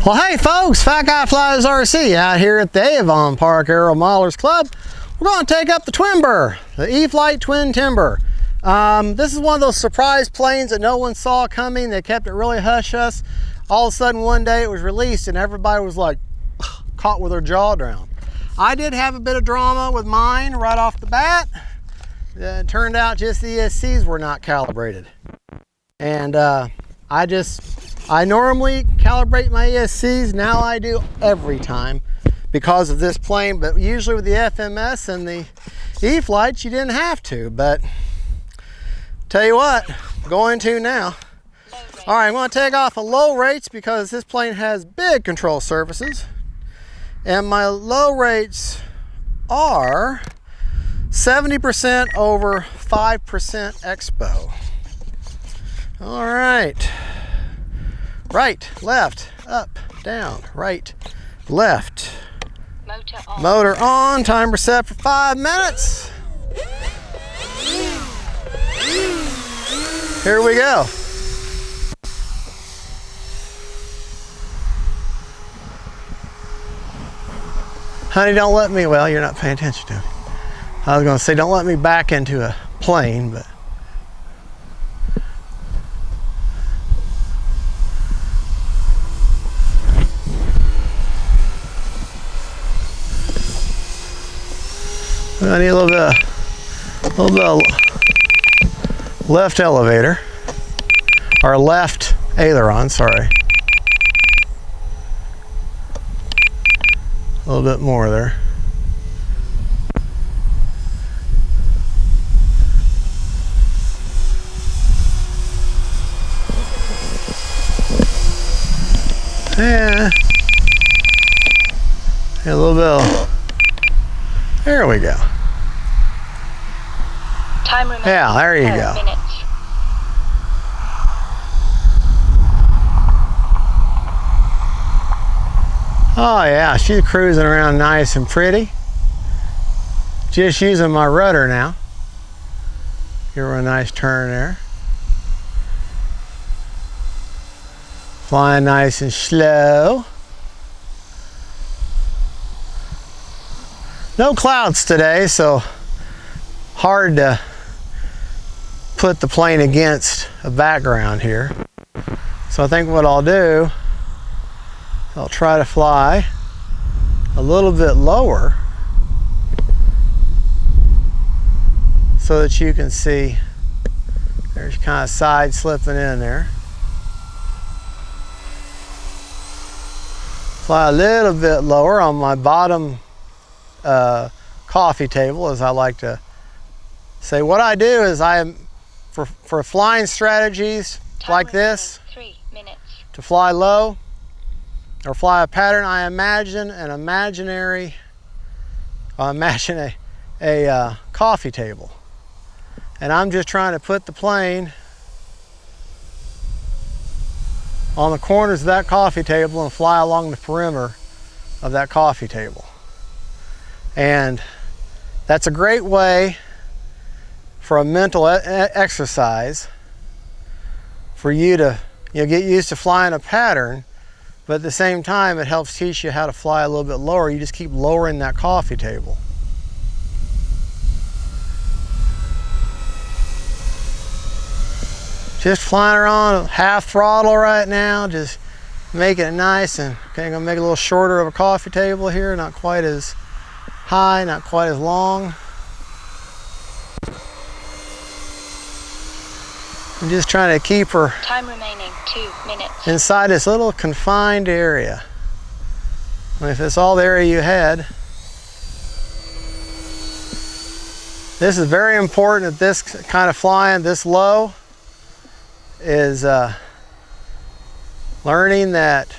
Well, hey folks, Fat Guy Flies RC out here at the Avon Park Aero Modelers Club. We're going to take up the Twimber, the E-Flite Twin Timber. This is one of those surprise planes that no one saw coming. They kept it really hush-hush. All of a sudden one day it was released and everybody was like caught with their jaw down. I did have a bit of drama with mine right off the bat. It turned out just the ESCs were not calibrated. And I normally calibrate my ESCs. Now I do every time because of this plane, but usually with the FMS and the E-Flights, you didn't have to, but tell you what, going to now. All right, I'm going to take off at low rates because this plane has big control surfaces, and my low rates are 70% over 5% expo. All right. Right, left, up, down, right, left. Motor on, timer set for 5 minutes. Here we go. Honey, don't let me, well, you're not paying attention to me. I was gonna say, don't let me back into a plane, but I need a little bit of left elevator, or left aileron, sorry. A little bit more there. Yeah. A little bit of, there we go. Time remaining. Yeah, there you go. Minutes. Oh yeah, she's cruising around nice and pretty. Just using my rudder now. Give her a nice turn there. Flying nice and slow. No clouds today, so hard to put the plane against a background here. So I think what I'll do, I'll try to fly a little bit lower so that you can see there's kind of side slipping in there. Fly a little bit lower on my bottom coffee table, as I like to say. What I do is for flying strategies like this, 3 minutes. to fly low or fly a pattern, I imagine a coffee table, and I'm just trying to put the plane on the corners of that coffee table and fly along the perimeter of that coffee table. And that's a great way for a mental exercise for you to get used to flying a pattern, but at the same time it helps teach you how to fly a little bit lower. You just keep lowering that coffee table. Just flying around half throttle right now, just making it nice. And okay, I'm gonna make it a little shorter of a coffee table here, not quite as high, not quite as long. I'm just trying to keep her Time remaining 2 minutes. inside this little confined area. I mean, if it's all the area you had. This is very important at this kind of flying, this low, is learning that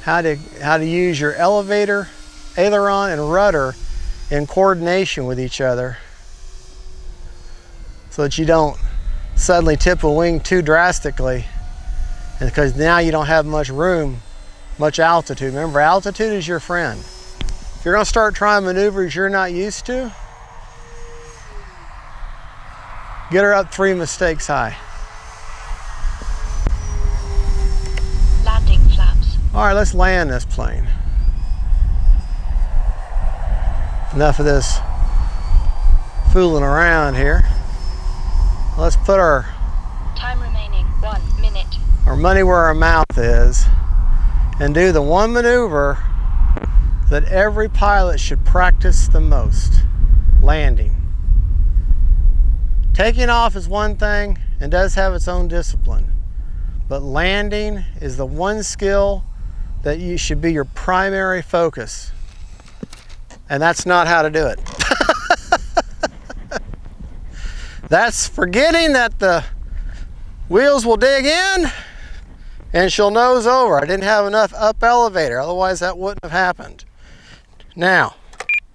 how to use your elevator, aileron, and rudder in coordination with each other, so that you don't suddenly tip a wing too drastically, and because now you don't have much room, much altitude. Remember, altitude is your friend. If you're going to start trying maneuvers you're not used to, get her up 3 mistakes high. Landing All right, let's land this plane. Enough of this fooling around here. Let's put our Time remaining 1 minute. our money where our mouth is and do the one maneuver that every pilot should practice the most: landing. Taking off is one thing and does have its own discipline, but landing is the one skill that you should be your primary focus, and that's not how to do it. That's forgetting that the wheels will dig in and she'll nose over. I didn't have enough up elevator, otherwise that wouldn't have happened. Now,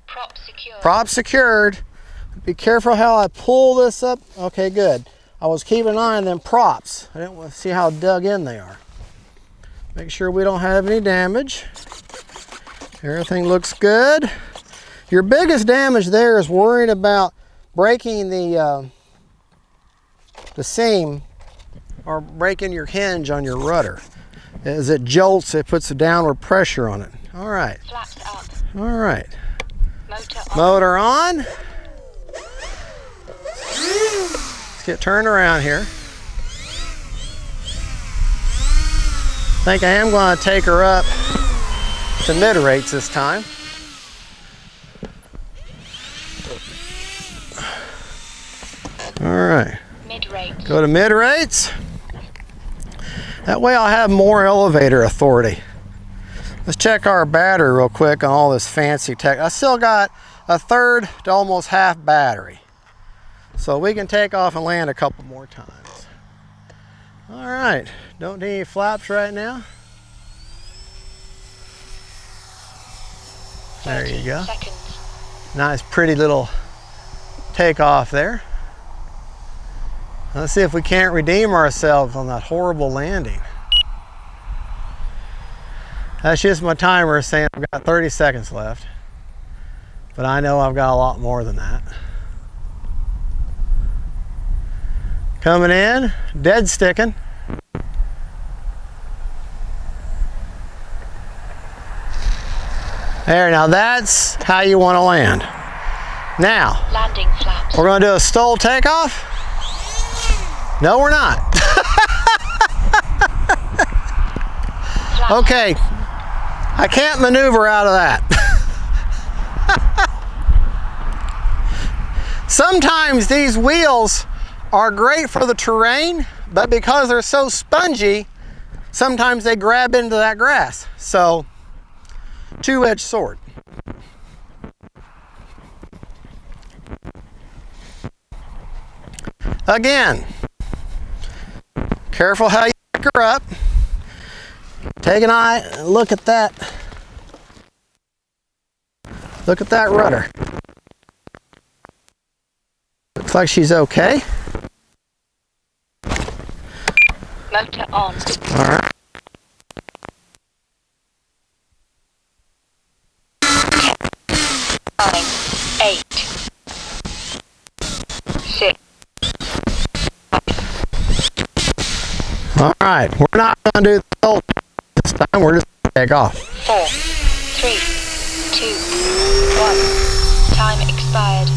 Prop secured. prop secured. Be careful how I pull this up. Okay, good. I was keeping an eye on them props. I didn't want to see how dug in they are. Make sure we don't have any damage. Everything looks good. Your biggest damage there is worrying about breaking the seam or breaking your hinge on your rudder. As it jolts, it puts a downward pressure on it. All right. Flaps up. All right. Motor on. Motor on. Let's get turned around here. I think I am going to take her up to mid rates this time. All right. Mid-rate. Go to mid rates. That way I'll have more elevator authority. Let's check our battery real quick on all this fancy tech. I still got a third to almost half battery. So we can take off and land a couple more times. All right, don't need any flaps right now. There you 30 go. seconds. Nice pretty little takeoff there. Let's see if we can't redeem ourselves on that horrible landing. That's just my timer saying I've got 30 seconds left. But I know I've got a lot more than that. Coming in, dead sticking. There, now that's how you want to land. Now, Landing flaps. we're going to do a stall takeoff. No, we're not. Flaps. Okay, I can't maneuver out of that. Sometimes these wheels are great for the terrain, but because they're so spongy, sometimes they grab into that grass. So, two-edged sword. Again, careful how you pick her up. Take an eye and look at that. Look at that rudder. Looks like she's okay. Motor on. All right. Nine, 8, 6. All right. We're not going to do the whole this time. We're just going to take off. 4, 3, 2, 1. Time expired.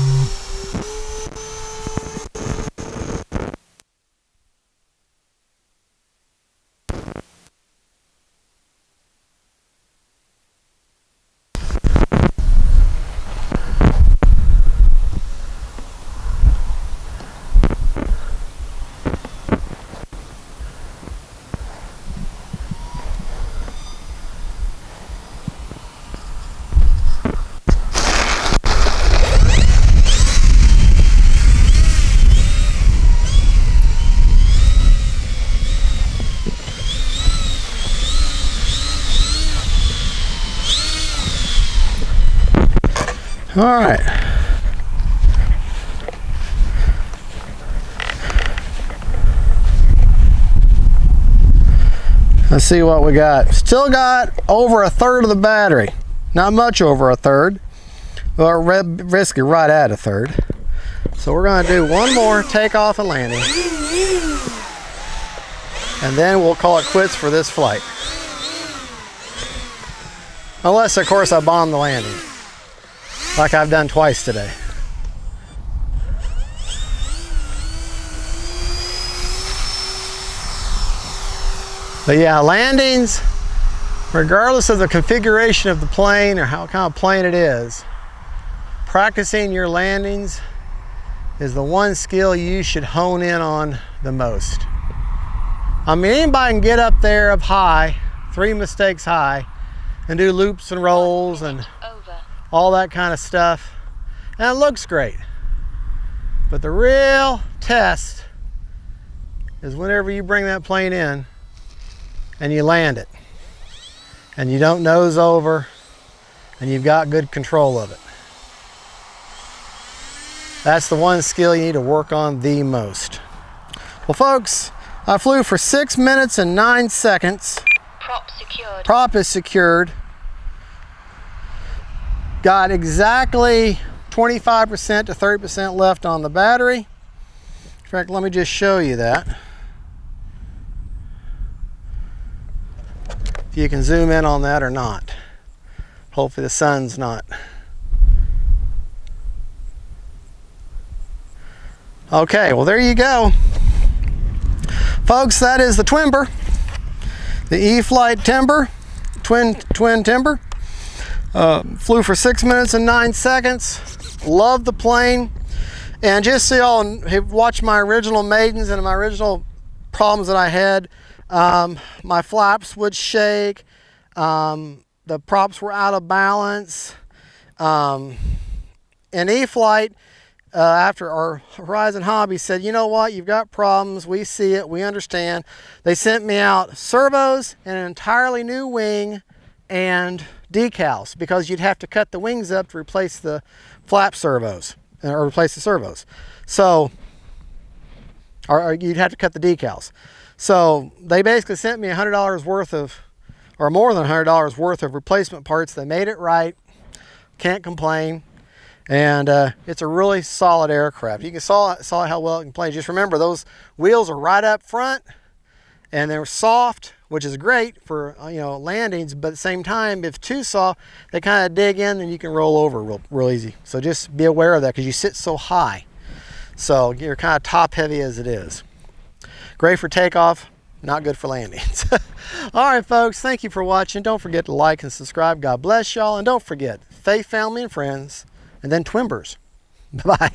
All right. Let's see what we got. Still got over a third of the battery. Not much over a third. Well, risky right at a third. So we're going to do one more takeoff and landing. And then we'll call it quits for this flight. Unless, of course, I bomb the landing, like I've done twice today. But yeah, landings, regardless of the configuration of the plane or how kind of plane it is, practicing your landings is the one skill you should hone in on the most. I mean, anybody can get up there up high, 3 mistakes high, and do loops and rolls and all that kind of stuff, and it looks great. But the real test is whenever you bring that plane in and you land it, and you don't nose over, and you've got good control of it. That's the one skill you need to work on the most. Well, folks, I flew for 6 minutes and 9 seconds. Prop secured. Prop is secured. Got exactly 25% to 30% left on the battery. In fact, let me just show you that. If you can zoom in on that or not. Hopefully the sun's not. Okay, well, there you go. Folks, that is the Twimber. The E-Flite Timber, Twin Timber. Flew for 6 minutes and 9 seconds. Love the plane. And just so y'all have watched my original maidens and my original problems that I had, my flaps would shake, the props were out of balance. And E-Flite, after our Horizon Hobby said, you know what, you've got problems, we see it, we understand. They sent me out servos and an entirely new wing and decals, because you'd have to cut the wings up to replace the flap servos, or replace the servos. So, or you'd have to cut the decals. So they basically sent me $100 worth of, or more than $100 worth of replacement parts. They made it right, can't complain. And it's a really solid aircraft. You saw how well it can play. Just remember, those wheels are right up front, and they're soft, which is great for landings. But at the same time, if too soft, they kind of dig in, and you can roll over real easy. So just be aware of that, because you sit so high. So you're kind of top heavy as it is. Great for takeoff, not good for landings. All right, folks, thank you for watching. Don't forget to like and subscribe. God bless y'all, and don't forget, faith, family, and friends. And then Twimbers. Bye-bye.